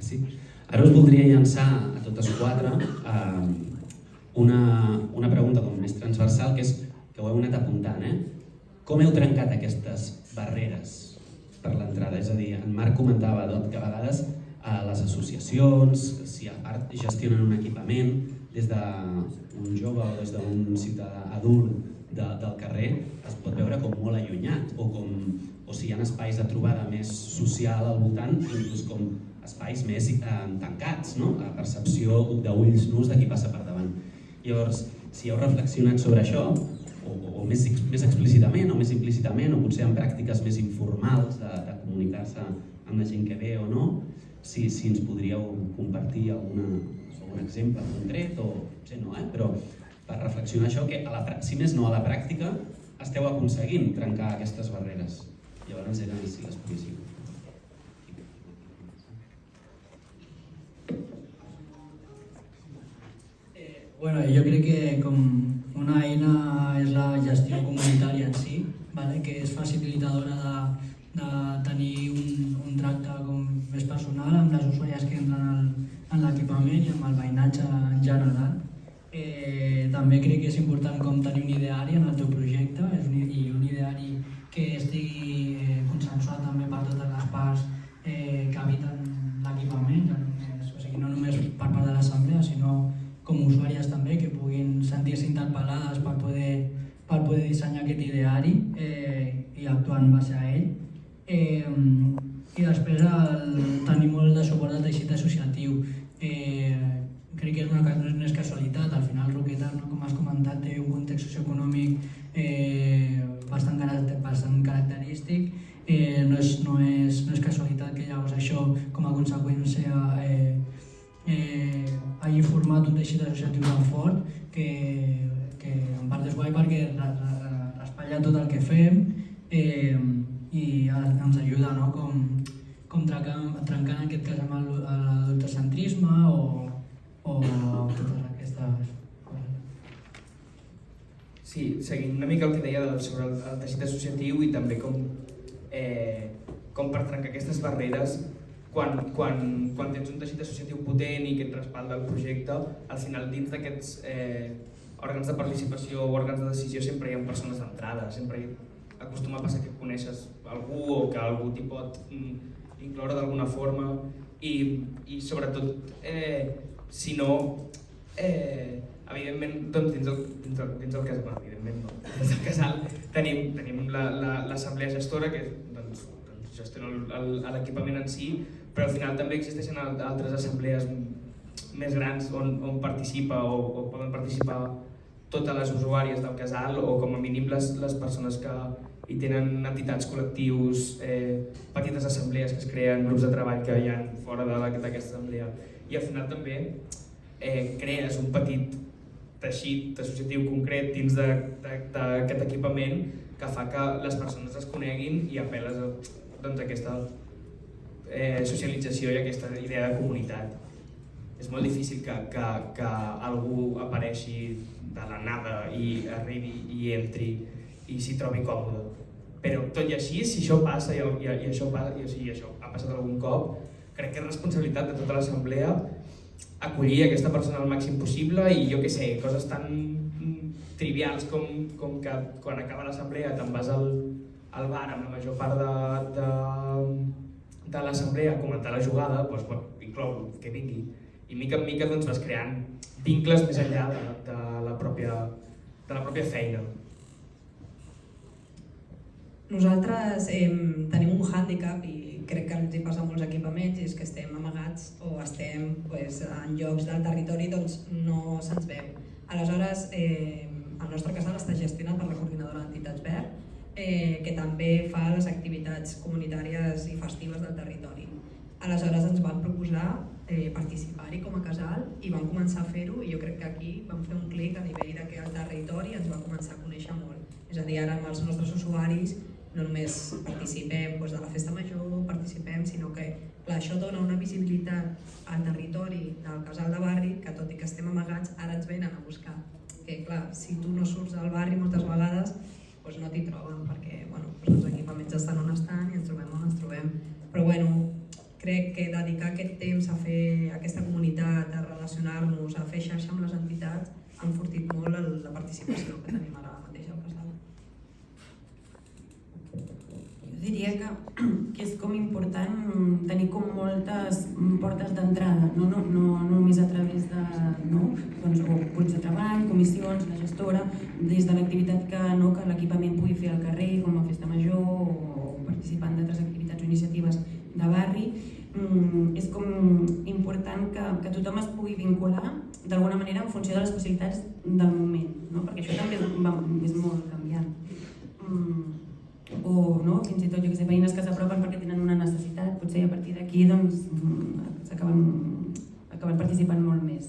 Sí. Ara us voldria llançar a totes quatre una pregunta com més transversal, que és que ho heu anat apuntant. Com heu trencat aquestes barreres per l'entrada? És a dir, en Marc comentava que a vegades les associacions, si a part gestionen un equipament, des d'un jove o des d'un ciutadà adult del carrer es pot veure com molt allunyat, o si hi ha espais de trobada més social al voltant, inclús com espais més tancats, no? A percepció d'ulls nus de qui passa per davant. Llavors, si heu reflexionat sobre això, o més explícitament o més implícitament, o potser en pràctiques més informals de comunicar-se amb la gent que ve o no, si ens podríeu compartir algun exemple concret, o potser no, però per reflexionar això, que si més no a la pràctica esteu aconseguint trencar aquestes barreres. Llavors eren si les poguéssiu. Bueno, jo crec que com una eina és la gestió comunitària en si, que és facilitadora de tenir un tracte més personal amb les usuàries que entren en l'equipament i amb el veïnatge en general. També crec que és important com tenir un ideari en el teu projecte i un ideari que estigui consensuat també per totes les parts que habiten l'equipament, no només per part de l'assemblea, sinó com usuàries també, que puguin sentir-se interpel·lades per poder dissenyar aquest ideari i actuar en base a ell. I després tenir molt de suport del teixit associatiu. Crec que no és casualitat, al final Roquetes, com has comentat, té un context socioeconòmic bastant característic. No és casualitat que llavors això, com a conseqüència, hagi format un teixit associatiu tan fort que en part és guai perquè respatlla tot el que fem i ens ajuda com trencar en aquest cas amb l'adultocentrisme o totes aquestes coses. Sí, seguint una mica el que deia sobre el teixit associatiu i també com per trencar aquestes barreres. Quan tens un teixit associatiu potent i que et respalda el projecte, al final dins d'aquests òrgans de participació o òrgans de decisió sempre hi ha persones d'entrada, sempre acostuma a passar que coneixes algú o que algú t'hi pot incloure d'alguna forma i sobretot, si no, evidentment dins el casal tenim l'assemblea gestora que gestiona l'equipament en si, però al final també existeixen altres assemblees més grans on participa o poden participar totes les usuàries del casal o com a mínim les persones que hi tenen entitats, col·lectius, petites assemblees que es creen, grups de treball que hi ha fora d'aquesta assemblea. I al final també crees un petit teixit associatiu concret dins d'aquest equipament que fa que les persones es coneguin i apel·les a aquesta socialització i aquesta idea de comunitat. És molt difícil que algú apareixi de la nada i arribi i entri i s'hi trobi còmode. Però tot i així, si això passa i això ha passat algun cop, crec que és responsabilitat de tota l'assemblea acollir aquesta persona al màxim possible i jo què sé, coses tan trivials com que quan acaba l'assemblea te'n vas al bar amb la major part de l'assemblea a comentar la jugada, doncs inclou que vingui. I mica en mica vas creant vincles més enllà de la pròpia feina. Nosaltres tenim un hàndicap i crec que ens hi passa a molts equipaments, i és que estem amagats o estem en llocs del territori on no se'ns veu. Aleshores, el nostre casal està gestionat per la coordinadora d'entitats Verd, que també fa les activitats comunitàries i festives del territori. Aleshores ens van proposar participar-hi com a casal i vam començar a fer-ho i jo crec que aquí vam fer un clic a nivell que el territori ens va començar a conèixer molt. És a dir, ara amb els nostres usuaris no només participem de la festa major, sinó que això dona una visibilitat al territori del casal de barri que tot i que estem amagats ara ens venen a buscar. Que clar, si tu no surts del barri moltes vegades no t'hi troben perquè els equipaments estan on estan i ens trobem on ens trobem. Però crec que dedicar aquest temps a fer aquesta comunitat, a relacionar-nos, a fer xarxa amb les entitats, ha enfortit molt la participació que tenim ara mateix al casal. Jo diria que és com important tenir com moltes portes d'entrada, no només a través de grups de treball, comissions, la gestora, des de l'activitat que l'equipament pugui fer al carrer, com a festa major o participant d'altres activitats o iniciatives de barri. És com important que tothom es pugui vincular d'alguna manera en funció de les possibilitats del moment, perquè això també és molt canviant. O fins i tot veïnes que s'apropen perquè tenen una necessitat, potser a partir d'aquí acaben participant molt més.